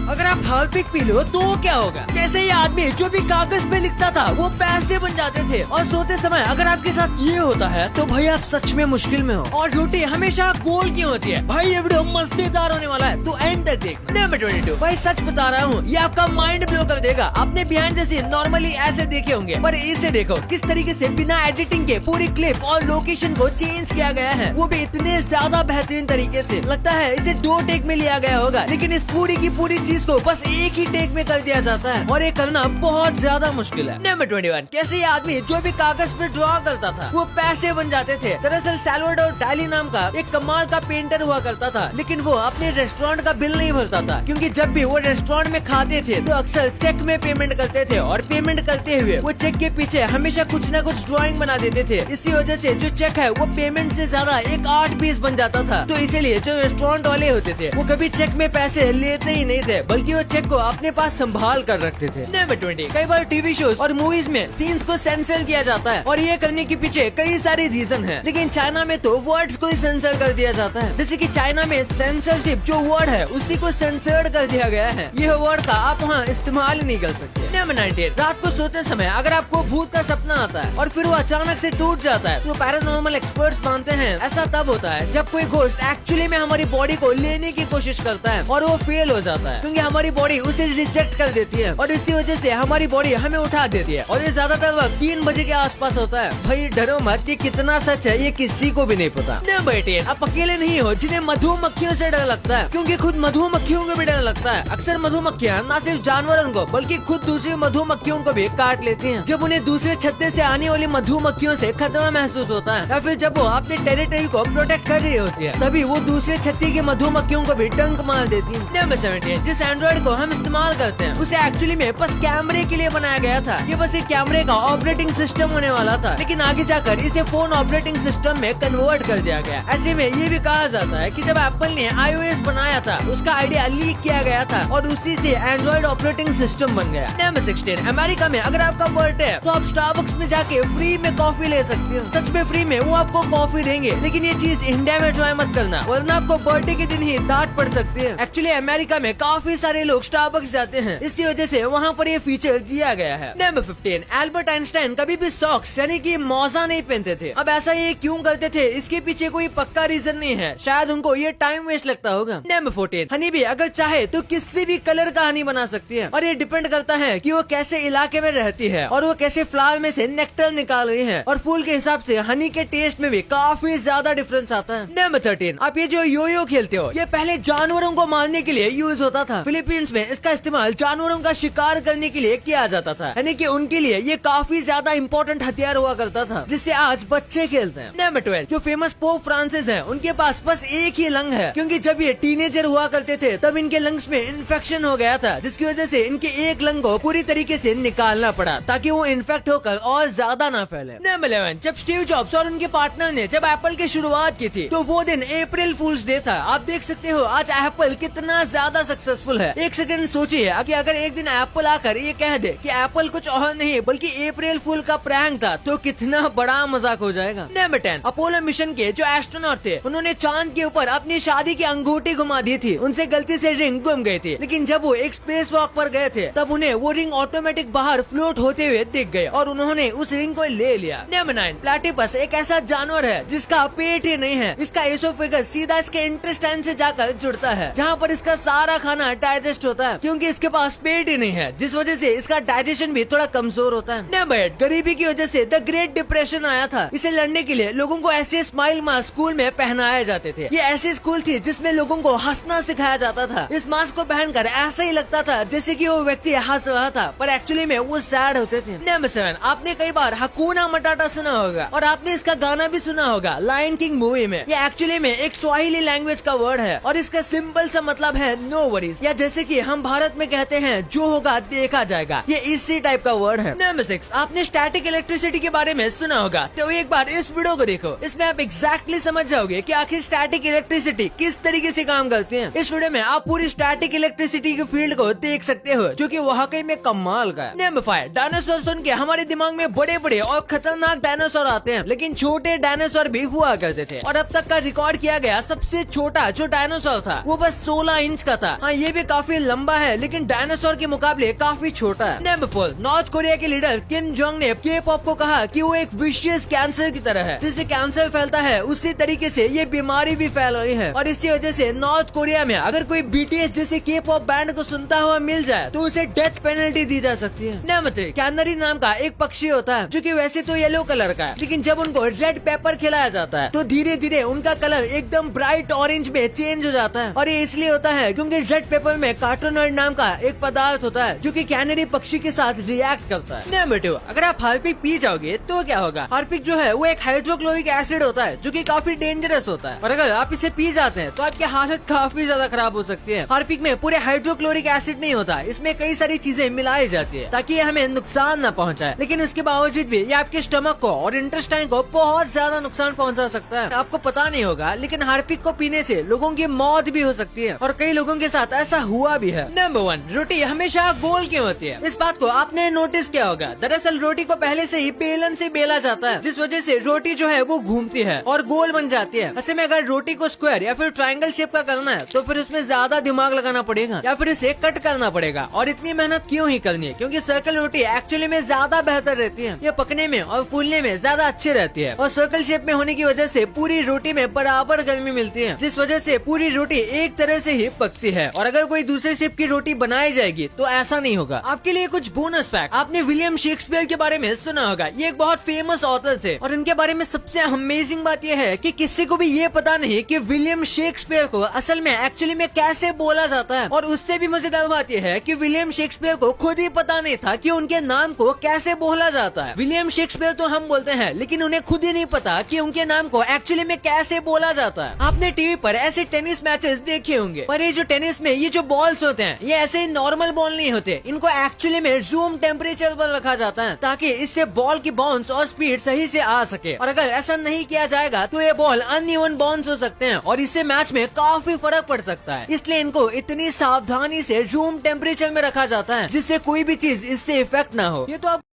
अगर आप Harpic P low तो क्या होगा? जैसे ये आदमी जो भी कागज पे लिखता था वो पैसे बन जाते थे। और सोते समय अगर आपके साथ ये होता है तो भाई आप सच में मुश्किल में हो। और रोटी हमेशा गोल क्यों होती है? भाई ये वीडियो मजेदार होने वाला है तो एंड तक देखना। नंबर 22, भाई सच बता रहा हूँ ये आपका माइंड ब्लो कर देगा। आपने बिहाइंड द सीन नॉर्मली ऐसे देखे होंगे, पर इसे देखो किस तरीके से बिना एडिटिंग के पूरी क्लिप और लोकेशन को चेंज किया गया है, वो भी इतने ज्यादा बेहतरीन तरीके से। लगता है इसे 2 टेक में लिया गया होगा, लेकिन इस पूरी की पूरी चीज को बस एक ही टेक में कर दिया जाता है और ये करना बहुत ज्यादा मुश्किल है। नंबर 21, कैसे ये आदमी जो भी कागज पे ड्रॉ करता था वो पैसे बन जाते थे। दरअसल सैल्वाडोर डाली नाम का एक कमाल का पेंटर हुआ करता था, लेकिन वो अपने रेस्टोरेंट का बिल नहीं भरता था, क्योंकि जब भी वो रेस्टोरेंट में खाते थे तो अक्सर चेक में पेमेंट करते थे और पेमेंट करते हुए वो चेक के पीछे हमेशा कुछ न कुछ ड्राइंग बना देते थे। इसी वजह से जो चेक है वो पेमेंट से ज्यादा एक आर्ट पीस बन जाता था। तो इसीलिए जो रेस्टोरेंट वाले होते थे वो कभी चेक में पैसे लेते ही नहीं थे, बल्कि वो चेक को अपने पास संभाल कर रखते थे। नंबर 20, कई बार टीवी शोज और मूवीज में सीन्स को सेंसर किया जाता है और ये करने के पीछे कई सारे रीजन है, लेकिन चाइना में तो वर्ड्स को ही सेंसर कर दिया जाता है। जैसे कि चाइना में सेंसरशिप जो वर्ड है उसी को सेंसर्ड कर दिया गया है। यह वर्ड का आप वहाँ इस्तेमाल नहीं कर सकते। नंबर 19, रात को सोते समय अगर आपको भूत का सपना आता है और फिर वो अचानक से टूट जाता है तो पैरानॉर्मल एक्सपर्ट्स मानते हैं ऐसा तब होता है जब कोई घोस्ट एक्चुअली में हमारी बॉडी को लेने की कोशिश करता है और वो फेल हो जाता है, क्योंकि हमारी बॉडी उसे रिजेक्ट कर देती है और इसी वजह से हमारी बॉडी हमें उठा देती है। और ये ज्यादातर वक्त 3 बजे के आसपास होता है। भाई डरो मत, ये कितना सच है ये किसी को भी नहीं पता। नंबर 18, आप अकेले नहीं हो जिन्हें मधुमक्खियों से डर लगता है, क्योंकि खुद मधुमक्खियों को भी डर लगता है। अक्सर मधुमक्खियाँ न सिर्फ जानवरों को बल्कि खुद दूसरी मधुमक्खियों को भी काट लेती हैं। जब उन्हें दूसरे छत्ते से आने वाली मधुमक्खियों से खतरा महसूस होता है या फिर जब वो अपने टेरिटरी को प्रोटेक्ट कर रही होती है, तभी वो दूसरे छत्ते की मधुमक्खियों को भी डंक मार देती है। नंबर 17, जिस एंड्रॉइड को हम इस्तेमाल करते हैं उसे एक्चुअली में बस कैमरे के लिए बनाया गया था। ये बस एक कैमरे का ऑपरेटिंग सिस्टम होने वाला था, लेकिन आगे जाकर इसे फोन ऑपरेटिंग सिस्टम में कन्वर्ट कर दिया गया। ऐसे में ये भी कहा जाता है कि जब एप्पल ने iOS बनाया था उसका आइडिया लीक किया गया था और उसी से एंड्रॉइड ऑपरेटिंग सिस्टम बन गया। नंबर 16, अमेरिका में अगर आपका बर्थडे है तो आप स्टारबक्स में जाके फ्री में कॉफी ले सकते हो। सच में फ्री में वो आपको कॉफी देंगे, लेकिन ये चीज इंडिया में ट्राई मत करना वरना आपको बर्थडे के दिन ही डांट पड़ सकती है। एक्चुअली अमेरिका में काफी सारे लोग स्टारबक्स जाते हैं, इसी वजह से वहाँ पर ये फीचर दिया गया है। नंबर 15, एल्बर्ट आइंस्टाइन कभी भी सॉक्स यानी कि मोजा नहीं पहनते थे। अब ऐसा ये क्यों करते थे इसके पीछे कोई पक्का रीजन नहीं है, शायद उनको ये टाइम वेस्ट लगता होगा। नंबर 14, हनी भी अगर चाहे तो किसी भी कलर का हनी बना सकती है और ये डिपेंड करता है कि वो कैसे इलाके में रहती है और वो कैसे फ्लावर में से नेक्टर निकाल रही है। और फूल के हिसाब से हनी के टेस्ट में भी काफी ज्यादा डिफरेंस आता है। नंबर 13, आप ये जो यो खेलते हो ये पहले जानवरों को मारने के लिए यूज होता था। फिलीपींस में इसका इस्तेमाल जानवरों का शिकार करने के लिए किया जाता था, यानी कि उनके लिए ये काफी ज्यादा इम्पोर्टेंट हथियार हुआ करता था जिससे आज बच्चे खेलते हैं। नंबर 12, जो फेमस पोप फ्रांसिस है उनके पास बस एक ही लंग है, क्योंकि जब ये टीनेजर हुआ करते थे तब इनके लंग्स में इन्फेक्शन हो गया था, जिसकी वजह से इनके एक लंग को पूरी तरीके से निकालना पड़ा ताकि वो इन्फेक्ट होकर और ज्यादा ना फैले। नंबर 11, जब स्टीव जॉब्स और उनके पार्टनर ने जब एप्पल की शुरुआत की थी तो वो दिन अप्रैल फूल्स डे था। आप देख सकते हो आज एप्पल कितना ज्यादा सक्सेसफुल है। एक सेकंड सोचिए कि अगर एक दिन एप्पल आकर ये कह दे कि एप्पल कुछ और नहीं बल्कि अप्रैल फूल का प्रैंक था तो कितना बड़ा मजाक हो जाएगा। नंबर 10, अपोलो मिशन के जो एस्ट्रोनॉट थे उन्होंने चांद के ऊपर अपनी शादी की अंगूठी घुमा दी थी। उनसे गलती से रिंग गुम गई थी, लेकिन जब वो एक स्पेस वॉक पर गए थे तब उन्हें वो रिंग ऑटोमेटिक बाहर फ्लोट होते हुए दिख गए और उन्होंने उस रिंग को ले लिया। नंबर 9, प्लेटिपस एक ऐसा जानवर है जिसका पेट ही नहीं है। इसका एसोफेगस सीधा इसके इंटेस्टाइन से जाकर जुड़ता है, जहाँ पर इसका सारा खाना डाइजेस्ट होता है, क्योंकि इसके पास पेट ही नहीं है, जिस वजह से इसका डाइजेशन भी थोड़ा कमजोर होता है। नंबर 8, गरीबी की वजह से द ग्रेट डिप्रेशन आया था। इसे लड़ने के लिए लोगों को ऐसे स्माइल मास्क स्कूल में पहनाए जाते थे। ये ऐसी स्कूल थी जिसमें लोगों को हंसना सिखाया जाता था। इस मास्क को पहनकर ऐसा ही लगता था जैसे कि वो व्यक्ति हंस रहा था, पर एक्चुअली में वो सैड होते थे। नंबर 7, आपने कई बार हकूना मटाटा सुना होगा और आपने इसका गाना भी सुना होगा लायन किंग मूवी में। ये एक्चुअली में एक स्वाहिली लैंग्वेज का वर्ड है और इसका सिंपल सा मतलब है नो वरीज, या जैसे कि हम भारत में कहते हैं जो होगा देखा जाएगा। ये इसी टाइप का वर्ड है। नंबर 6, आपने स्टैटिक इलेक्ट्रिसिटी के बारे में सुना होगा, तो एक बार इस वीडियो को देखो, इसमें आप एग्जैक्टली समझ जाओगे कि आखिर स्टैटिक इलेक्ट्रिसिटी किस तरीके से काम करती है। इस वीडियो में आप पूरी स्टैटिक इलेक्ट्रिसिटी की फील्ड को देख सकते हो, जो कि वाकई में कमाल का है। नंबर 5, डायनासोर सुन के हमारे दिमाग में बड़े बड़े और खतरनाक डायनासोर आते हैं, लेकिन छोटे डायनासोर भी हुआ करते थे और अब तक का रिकॉर्ड किया गया सबसे छोटा जो डायनासोर था वो बस 16 इंच का था। हाँ, ये भी काफी लंबा है लेकिन डायनासोर के मुकाबले काफी छोटा है। नंबर 4, नॉर्थ कोरिया के लीडर किम जोंग ने के पॉप को कहा कि वो एक विशियस कैंसर की तरह है। जिससे कैंसर फैलता है उसी तरीके से ये बीमारी भी फैल रही है और इसी वजह से नॉर्थ कोरिया में अगर कोई BTS जैसे के पॉप बैंड को सुनता हुआ मिल जाए तो उसे डेथ पेनल्टी दी जा सकती है। नंबर 3, कैनरी नाम का एक पक्षी होता है जो कि वैसे तो येलो कलर का है, लेकिन जब उनको रेड पेपर खिलाया जाता है तो धीरे धीरे उनका कलर एकदम ब्राइट ऑरेंज में चेंज हो जाता है। और ये इसलिए होता है क्योंकि रेड पेपर में कार्टोनॉइड नाम का एक पदार्थ होता है जो कि कैनरी पक्षी के साथ रिएक्ट करता है। नंबर 2, अगर आप हार्पिक पी जाओगे तो क्या होगा। हार्पिक जो है वो एक हाइड्रोक्लोरिक एसिड होता है जो कि काफी डेंजरस होता है और अगर आप इसे पी जाते हैं तो आपकी हालत काफी ज्यादा खराब हो सकती है। हार्पिक में पूरे हाइड्रोक्लोरिक एसिड नहीं होता, इसमें कई सारी चीजें मिलाई जाती है ताकि ये हमें नुकसान न पहुंचाए, लेकिन उसके बावजूद भी ये आपके स्टमक को और इंटेस्टाइन को बहुत ज्यादा नुकसान पहुंचा सकता है। आपको पता नहीं होगा लेकिन हार्पिक को पीने से लोगों की मौत भी हो सकती है और कई लोगों के साथ ऐसा हुआ भी है। नंबर 1, रोटी हमेशा गोल क्यों होती है। इस बात को आपने नोटिस किया होगा। दरअसल रोटी को पहले से ही बेलन से बेला जाता है जिस वजह से रोटी जो है वो घूमती है और गोल बन जाती है। ऐसे में अगर रोटी को स्क्वायर या फिर ट्रायंगल शेप का करना है तो फिर उसमें ज्यादा दिमाग लगाना पड़ेगा या फिर इसे कट करना पड़ेगा। और इतनी मेहनत क्यों ही करनी है, क्योंकि सर्कल रोटी एक्चुअली में ज्यादा बेहतर रहती है। ये पकने में और फूलने में ज्यादा अच्छी रहती है और सर्कल शेप में होने की वजह से पूरी रोटी में बराबर गर्मी मिलती है जिस वजह से पूरी रोटी एक तरह से ही पकती है। और अगर कोई दूसरे शेप की रोटी बनाई जाएगी तो ऐसा नहीं होगा। आपके लिए कुछ बोनस फैक्ट, आपने विलियम शेक्सपियर के बारे में सुना होगा। ये एक बहुत फेमस ऑथर थे और इनके बारे में सबसे अमेजिंग बात यह है कि किसी को भी ये पता नहीं कि विलियम शेक्सपियर को असल में एक्चुअली में कैसे बोला जाता है। और उससे भी मजेदार बात यह है कि विलियम शेक्सपियर को खुद ही पता नहीं था कि उनके नाम को कैसे बोला जाता है। विलियम शेक्सपियर तो हम बोलते हैं लेकिन उन्हें खुद ही नहीं पता कि उनके नाम को एक्चुअली में कैसे बोला जाता है। आपने टीवी पर ऐसे टेनिस मैचेस देखे होंगे, पर ये जो टेनिस में ये जो बॉल्स होते हैं ये ऐसे ही नॉर्मल बॉल नहीं होते, इनको एक्चुअली में रूम टेम्परेचर पर रखा जाता है ताकि इससे बॉल की बाउंस और स्पीड सही से आ सके। और अगर ऐसा नहीं किया जाएगा तो ये बॉल अनइवन बाउंस हो सकते हैं और इससे मैच में काफी फर्क पड़ सकता है। इसलिए इनको इतनी सावधानी से रूम टेम्परेचर में रखा जाता है जिससे कोई भी चीज इससे इफेक्ट ना हो। ये तो